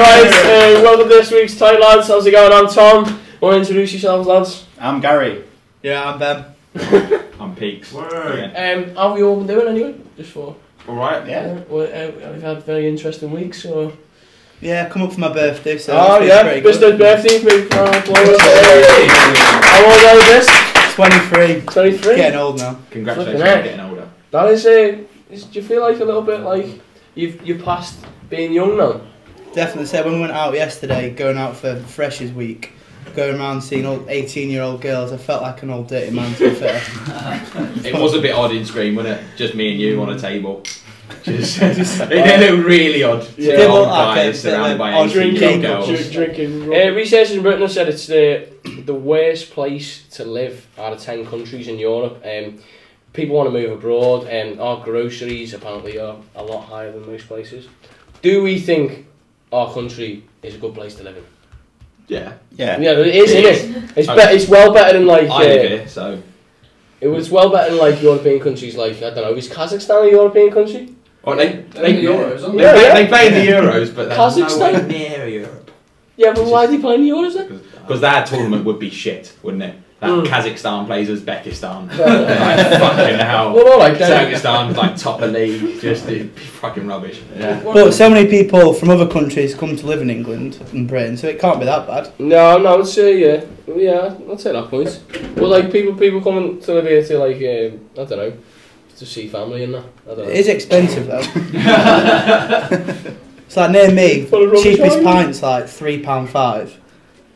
Alright, welcome to this week's Tight Lads. How's it going? I'm Tom. Want to introduce yourselves, lads? I'm Gary. Yeah, I'm Ben. I'm Peaks. How have you all been doing anyway? Just for... Alright, yeah. We've had very interesting weeks, so... Yeah, come up for my birthday, so... Oh yeah, Mr. Birthday, big round of applause. How old are you, this? 23. 23? Getting old now. Congratulations on getting older. That is do you feel like a little bit like you've passed being young now? Definitely. So when we went out yesterday, going out for Freshers Week, going around seeing all 18-year-old girls, I felt like an old dirty man, to be fair. It was a bit odd in Screen, wasn't it? Just me and you on a table. It looked really odd. Yeah, old guys surrounded by 18-year-old girls. Drinking. Researchers in Britain have said it's the worst place to live out of 10 countries in Europe. People want to move abroad, and our groceries apparently are a lot higher than most places. Do we think our country is a good place to live in? Yeah. Yeah, it is, isn't it? It's well better than like... I live here, so... It was well better than like European countries like, I don't know, is Kazakhstan a European country? Well, they the Euros, aren't they play in the Euros, but they're Kazakhstan? nowhere near Europe. Yeah, but why are they playing the Euros then? Because that tournament would be shit, wouldn't it? That Kazakhstan plays Uzbekistan. Like, fucking hell. Well, like Kazakhstan's like top of the league. Just it'd be fucking rubbish. Yeah. But so many people from other countries come to live in England and Britain, so it can't be that bad. No, I'd say I'd say that point. Well, like people coming to live here to like I don't know, to see family and that. I don't know. It is expensive though. It's like near me, cheapest pint's like £3.5.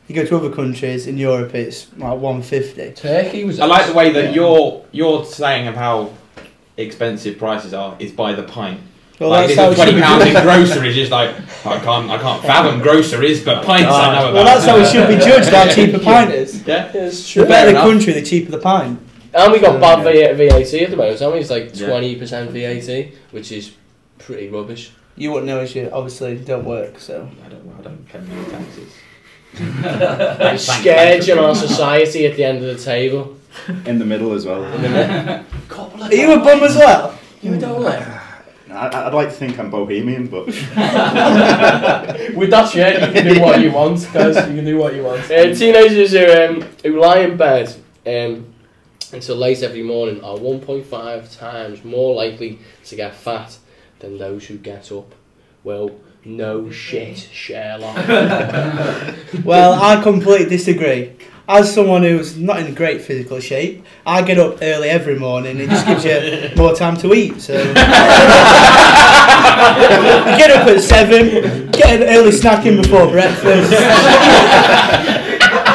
You go to other countries in Europe, it's like $1.50. Turkey was. I like the way that you're saying of how expensive prices are is by the pint. Well, like that's how £20 in groceries, just like I can't fathom groceries, but pints I know about. Well, that's how it should be judged. How cheap a pint is. Yeah, it's true. The better the country, the cheaper the pint. And we got bad VAT at the moment. So it's like 20% VAT, which is pretty rubbish. You wouldn't know as you obviously don't work, so I don't pay no taxes. The scourge in our society at the end of the table. In the middle as well. Are you a bum as well? You don't like. I'd like to think I'm bohemian, but... With that shirt, you can do what you want, guys. You can do what you want. Teenagers who lie in bed until late every morning are 1.5 times more likely to get fat than those who get up. Well, no shit, Sherlock. Well, I completely disagree. As someone who's not in great physical shape, I get up early every morning. It just gives you more time to eat. So you get up at 7, get an early snack in before breakfast,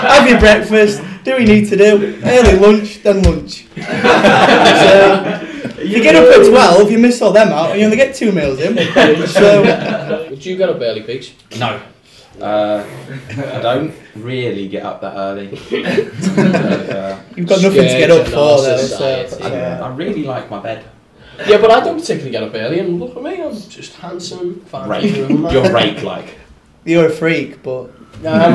have your breakfast, do what you need to do. Early lunch, then lunch. So if you get up at 12, you miss all them out, and you only get 2 meals in. So would you get up early, Peach? No. I don't really get up that early. You've got nothing to get up for, though. So, I really like my bed. Yeah, but I don't particularly get up early, and look at me, I'm just handsome, Rake. You're rake-like. You're a freak, but I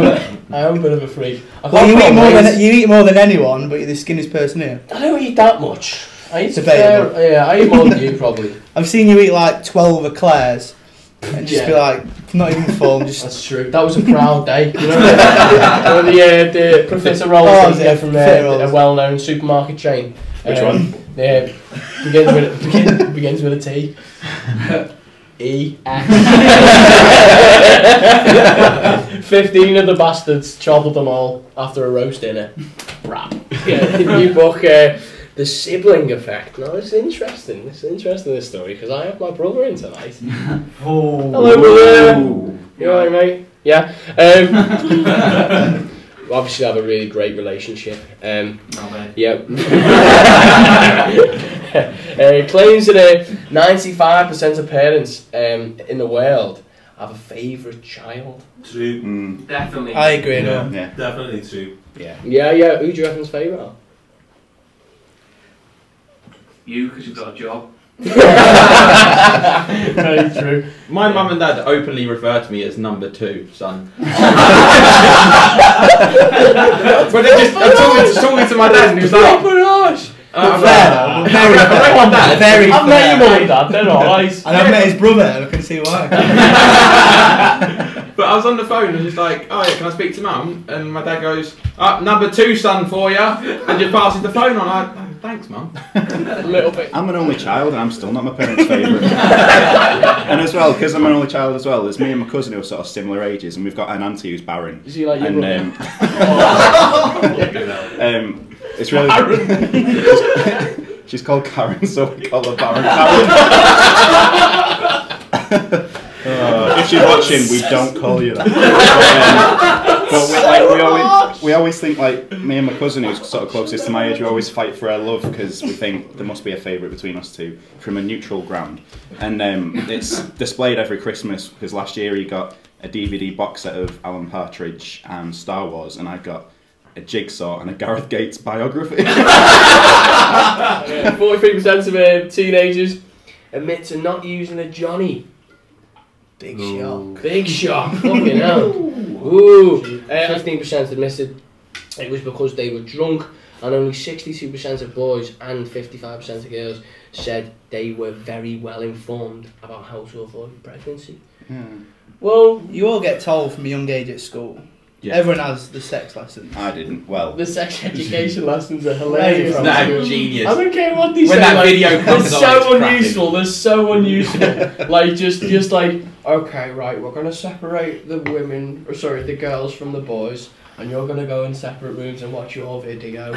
am a bit of a freak. Well, you eat more than anyone, but you're the skinniest person here. I don't eat that much. I eat debatable. I eat more than you probably. I've seen you eat like 12 eclairs and just be like, not even full. Just that's true. That was a proud day. You know the Professor Rolls from a well-known supermarket chain. Which one? Yeah, begins with a T. E. 15 of the bastards chopped them all after a roast dinner. Rap. Yeah, new book. The sibling effect. No, it's interesting. It's interesting, this story, because I have my brother in tonight. Oh. Hello, brother. You alright, mate? Yeah. We obviously have a really great relationship. Yeah. Claims that 95% of parents in the world have a favourite child. True. Definitely. I agree. Yeah. Definitely true. Yeah. Who do you reckon's favourite are? You, because you've got a job. Very true. My mum and dad openly refer to me as number 2 son. But they just talking to my dad and he was like, I've met your mum and dad, they're alright. And I've met his brother and I can see why. But I was on the phone and just like, oh yeah, can I speak to Mum? And my dad goes, number 2 son for you, and just passes the phone on. I'm like, oh, thanks, Mum. A little bit. I'm an only child and I'm still not my parents' favourite. And as well, because I'm an only child as well, there's me and my cousin who are sort of similar ages, and we've got an auntie who's barren. Is he like your And brother? it's really she's called Karen, so we call her Barren Karen. If she's watching, we don't call you that. But we always think, like, me and my cousin, who's sort of closest to my age, we always fight for our love because we think there must be a favourite between us two from a neutral ground. And it's displayed every Christmas because last year he got a DVD box set of Alan Partridge and Star Wars, and I got a Jigsaw and a Gareth Gates biography. 43% of teenagers admit to not using a Johnny. Big shock. Big shock. Fucking hell. Ooh. 15% admitted it was because they were drunk, and only 62% of boys and 55% of girls said they were very well informed about how to avoid pregnancy. Well, You all get told from a young age at school. Yeah. Everyone has the sex lessons. I didn't. Well, the sex education lessons are hilarious. No, genius. I don't care what they When say. that Like, video comes it's on, so it's cracking. unuseful. They're so unuseful. Like just like, okay, right, we're gonna separate the the girls from the boys, and you're gonna go in separate rooms and watch your video,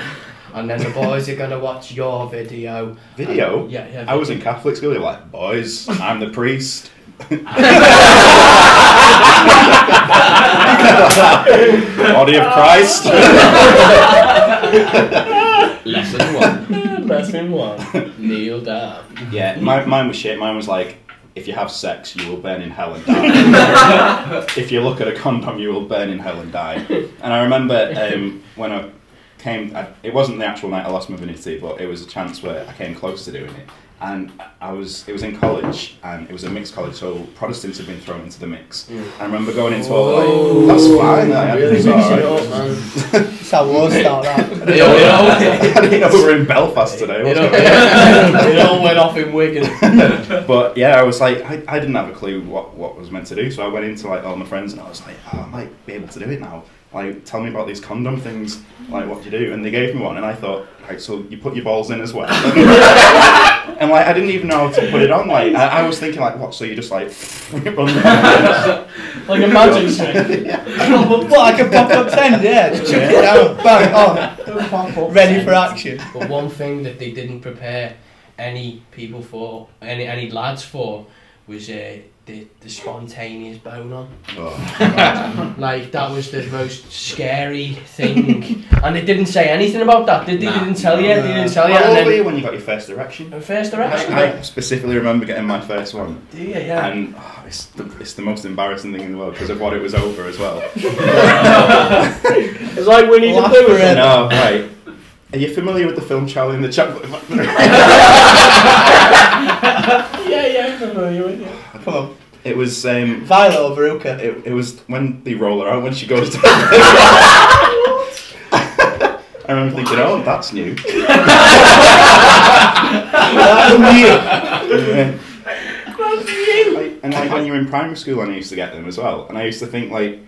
and then the boys are gonna watch your video. video? Yeah. I was in Catholic school, they were like, boys, I'm the priest. Body of Christ. Lesson 1. Lesson 1. Kneel down. Yeah, mine was shit. Mine was like, if you have sex, you will burn in hell and die. If you look at a condom, you will burn in hell and die. And I remember when I came, it wasn't the actual night I lost my virginity, but it was a chance where I came close to doing it. And it was in college, and it was a mixed college, so Protestants had been thrown into the mix. I remember going into all like, that's fine, Really it's mixing it alright. up, man. That's how wars start that. I didn't know we were in Belfast today. It all went off in Wigan. But yeah, I was like, I didn't have a clue what was meant to do, so I went into like all my friends and I was like, oh, I might be able to do it now. Like, tell me about these condom things. Like, what do you do? And they gave me one, and I thought, right, so you put your balls in as well. And like, I didn't even know how to put it on. Like, I was thinking, like, what? So you just like run around. Like a magic trick. What, like a pop-up tent? Yeah, just chuck it down, bang, on, ready for action. But one thing that they didn't prepare any people for, any lads for, was the spontaneous bone on. Oh. Like, that was the most scary thing. And they didn't say anything about that, did they? They didn't tell you. They didn't tell you. How And old were then, you when you got your first erection? first erection. I specifically remember getting my first one. Do you? Yeah. And it's the most embarrassing thing in the world because of what it was over as well. It's like Winnie the Pooh. No, right. Are you familiar with the film Charlie and the Chocolate Factory? Yeah, I'm familiar with it. Come on. It was Violet or Veruca? it was when they roll her out when she goes to I remember thinking, oh, that's new. And like when you were in primary school, and I used to get them as well, and I used to think like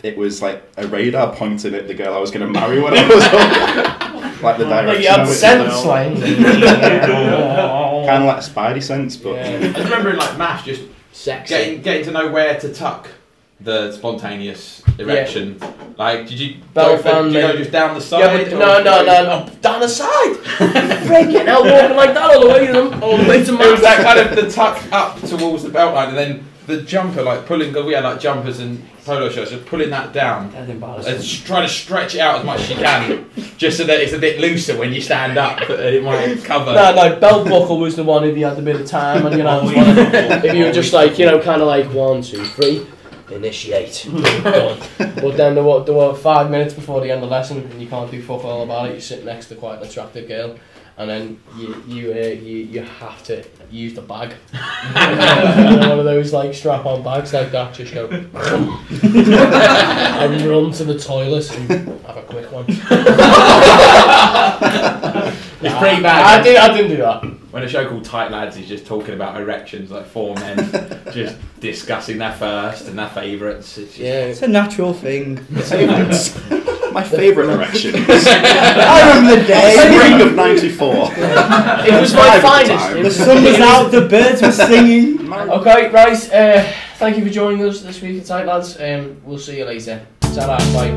it was like a radar pointing at the girl I was going to marry when I was older. Like the direction. Like you had of it, sense, like. kind of like Spidey sense, but I just remember in like maths, just Sexy. getting to know where to tuck the spontaneous erection. Like, did you Belt go just down the side? Yeah, but no, down the side. Freaking hell, walking like that all the way to It was that kind of the tuck up towards the belt line, and then the jumper, like pulling. Because we had like jumpers and polo shirts, just pulling that down That's embarrassing. and trying to stretch it out as much as you can, just so that it's a bit looser when you stand up, and it might cover. No, belt buckle was the one if you had a bit of time and your hands on it. If you were just like, kind of like 1, 2, 3, initiate. Done. But then there were 5 minutes before the end of the lesson, and you can't do fuck all about it. You sit next to quite an attractive girl, and then you have to use the bag. One of those like strap-on bags like that. Just go and run to the toilet and have a quick one. It's pretty bad. I didn't do that. when a show called Tight Lads is just talking about erections, like 4 men just discussing their first and their favourites. It's a natural thing. My favourite erection. I remember the day. Spring of '94. It was my finest. The sun was out, the birds were singing. Okay, right. Thank you for joining us this week at Tight Lads. We'll see you later. Ta-ra, bye.